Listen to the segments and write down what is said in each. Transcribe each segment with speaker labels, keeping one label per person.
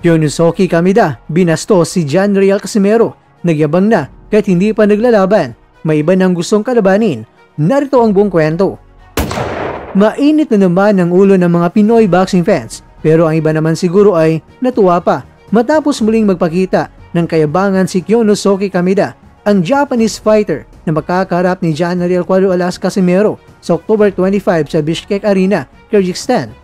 Speaker 1: Yonosuke Kameda binastos si Janriel Casimero. Nagyabang na kahit hindi pa naglalaban. May iba nang gustong kalabanin. Narito ang buong kwento. Mainit na naman ang ulo ng mga Pinoy boxing fans, pero ang iba naman siguro ay natuwa pa matapos muling magpakita ng kayabangan si Yonosuke Kameda, ang Japanese fighter na makakaharap ni Janriel Cuadro-Alas Casimero sa October 25 sa Bishkek Arena, Kyrgyzstan.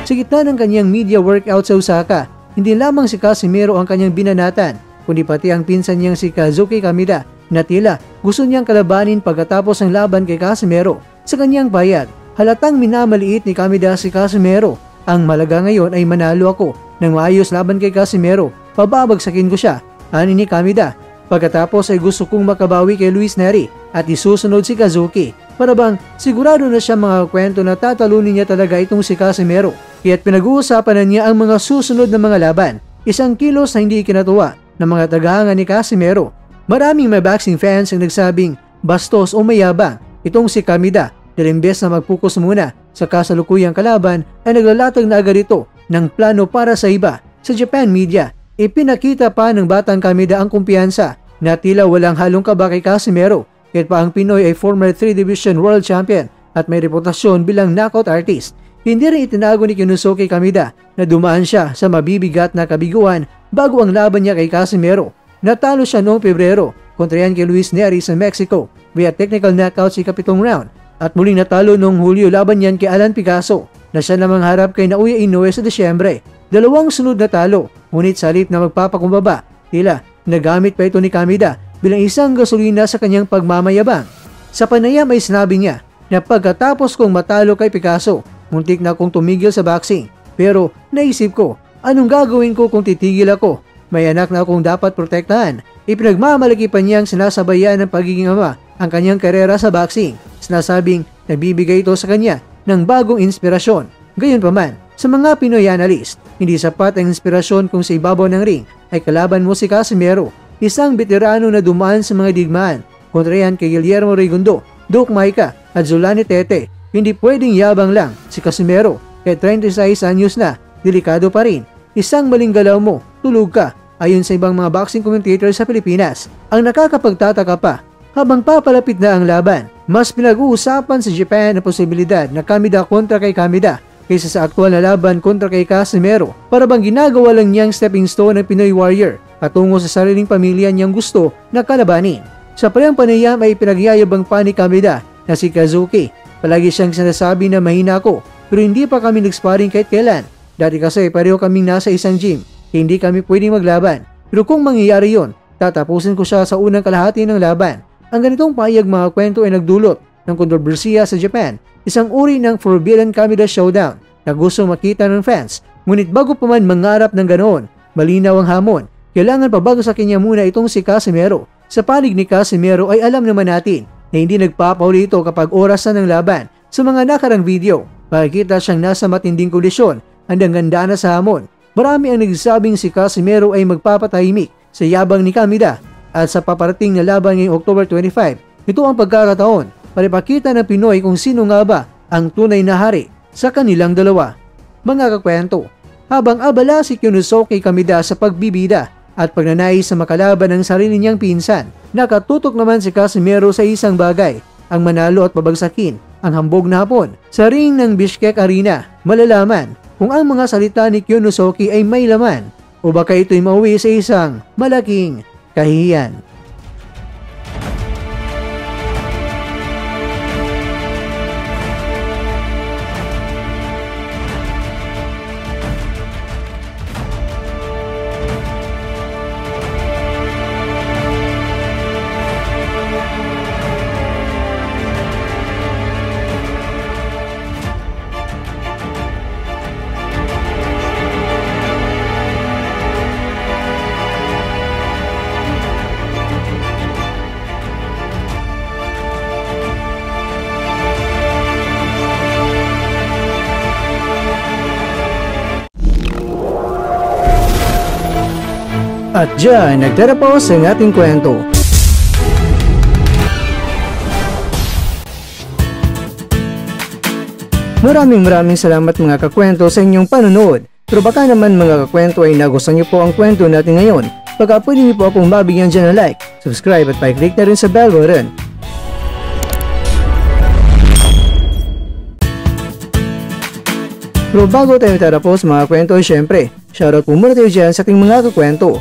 Speaker 1: Sa gitna ng kanyang media workout sa Osaka, hindi lamang si Casimero ang kanyang binanatan, kundi pati ang pinsan niyang si Kazuki Kameda na tila gusto niyang kalabanin pagkatapos ng laban kay Casimero. Sa kanyang payag, halatang minamaliit ni Kameda si Casimero. Ang malaga ngayon ay manalo ako ng maayos laban kay Casimero, pababagsakin ko siya, ani ni Kameda. Pagkatapos ay gusto kong makabawi kay Luis Nery at isusunod si Kazuki. Para bang sigurado na siya mga kwento na tatalunin niya talaga itong si Casimero. Kaya't pinag-uusapan na niya ang mga susunod na mga laban. Isang kilos na hindi kinatuwa ng mga tagahanga ni Casimero. Maraming may boxing fans ang nagsabing bastos o mayabang itong si Kameda dahil imbes na mag-focus muna sa kasalukuyang kalaban ay naglalatag na agad ito ng plano para sa iba. Sa Japan media, ipinakita pa ng batang Kameda ang kumpiyansa na tila walang halong kaba kay Casimero. Kahit pa ang Pinoy ay former 3 Division World Champion at may reputasyon bilang knockout artist. Hindi rin itinago ni Yonosuke Kameda na dumaan siya sa mabibigat na kabiguan bago ang laban niya kay Casimero. Natalo siya noong Pebrero kontra yan kay Luis Nery sa Mexico via technical knockout sa ikapitong round. At muling natalo noong Hulyo laban niyan kay Alan Picasso na siya namang harap kay Naoya Inoue sa Desyembre. Dalawang sunod na talo, ngunit sa halip na magpapakumbaba, tila nagamit pa ito ni Kameda bilang isang gasolina sa kanyang pagmamayabang. Sa panayam ay sinabi niya na pagkatapos kong matalo kay Picasso, muntik na akong tumigil sa boxing. Pero naisip ko, anong gagawin ko kung titigil ako? May anak na akong dapat protektahan. Ipinagmamalaki pa niyang sinasabayan ng pagiging ama ang kanyang karera sa boxing. Sinasabing nabibigay ito sa kanya ng bagong inspirasyon. Gayunpaman, sa mga Pinoy analyst, hindi sapat ang inspirasyon kung sa ibabaw ng ring ay kalaban mo si Casimero, isang veterano na dumaan sa mga digmaan. Kontra yan kay Guillermo Rigundo, Duke Maika at Zulani Tete. Hindi pwedeng yabang lang si Casimero kaya 36 anyos na, delikado pa rin. Isang maling galaw mo, tulog ka, ayon sa ibang mga boxing commentators sa Pilipinas. Ang nakakapagtataka pa, habang papalapit na ang laban, mas pinag-uusapan sa Japan ang posibilidad na Kameda kontra kay Kameda kaysa sa aktual na laban kontra kay Casimero. Para bang ginagawa lang niyang stepping stone ng Pinoy Warrior patungo sa sariling pamilya niyang gusto na kalabanin. Sa parehong panayam ay pinagyayabang pa ni Kameda na si Kazuki. Palagi siyang sinasabi na mahina ako pero hindi pa kami nag-sparring kahit kailan. Dati kasi pareho kaming nasa isang gym, hindi kami pwedeng maglaban. Pero kung mangyayari yon, tatapusin ko siya sa unang kalahati ng laban. Ang ganitong pahayag mga kwento ay nagdulot ng kontrobersiya sa Japan, isang uri ng Forbidden Kameda Showdown na gusto makita ng fans. Ngunit bago pa man mangarap ng ganoon, malinaw ang hamon. Kailangan pabagsakin niya muna itong si Casimero. Sa panig ni Casimero ay alam naman natin na hindi nagpapauli ito kapag oras na ng laban. Sa mga nakarang video, makikita siyang nasa matinding kondisyon, handang ganda na sa hamon. Marami ang nagsasabing si Casimero ay magpapatahimik sa yabang ni Kameda at sa paparating na laban ngayong October 25. Ito ang pagkakataon para ipakita ng Pinoy kung sino nga ba ang tunay na hari sa kanilang dalawa. Mga kakwento, habang abala si Yonosuke Kameda sa pagbibida at pagnanais sa makalaban ng sarili niyang pinsan, nakatutok naman si Casimero sa isang bagay, ang manalo at pabagsakin ang hambog na hapon. Sa ring ng Bishkek Arena, malalaman kung ang mga salita ni Yonosuke ay may laman o baka ito'y mauwi sa isang malaking kahihiyan. At dyan nagtatapos ang ating kwento. Maraming salamat mga kakwento sa inyong panonood. Pero baka naman mga kakwento ay nagustuhan niyo po ang kwento natin ngayon. Baka pwede niyo po akong mabigyan dyan ng like, subscribe at pa-click na rin sa bell button. Pero bago tayo tatapos mga kwento, syempre, shoutout po muna tayo dyan sa ating mga kakwento.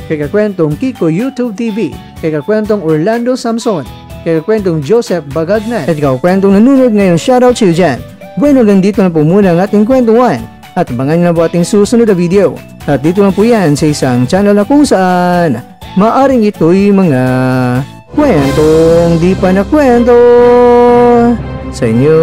Speaker 1: Kay kakwentong Kiko YouTube TV, kay kakwentong Orlando Samson, kay kakwentong Joseph Bagagnan, at kakwentong nanonood ngayon, shoutout sa iyo dyan. Bueno, lang dito na po muna ang ating kwentuhan, at abangan nyo na po ating susunod na video. At dito lang po yan sa isang channel na kung saan maaring ito'y mga kwentong di pa na kwento sa inyo.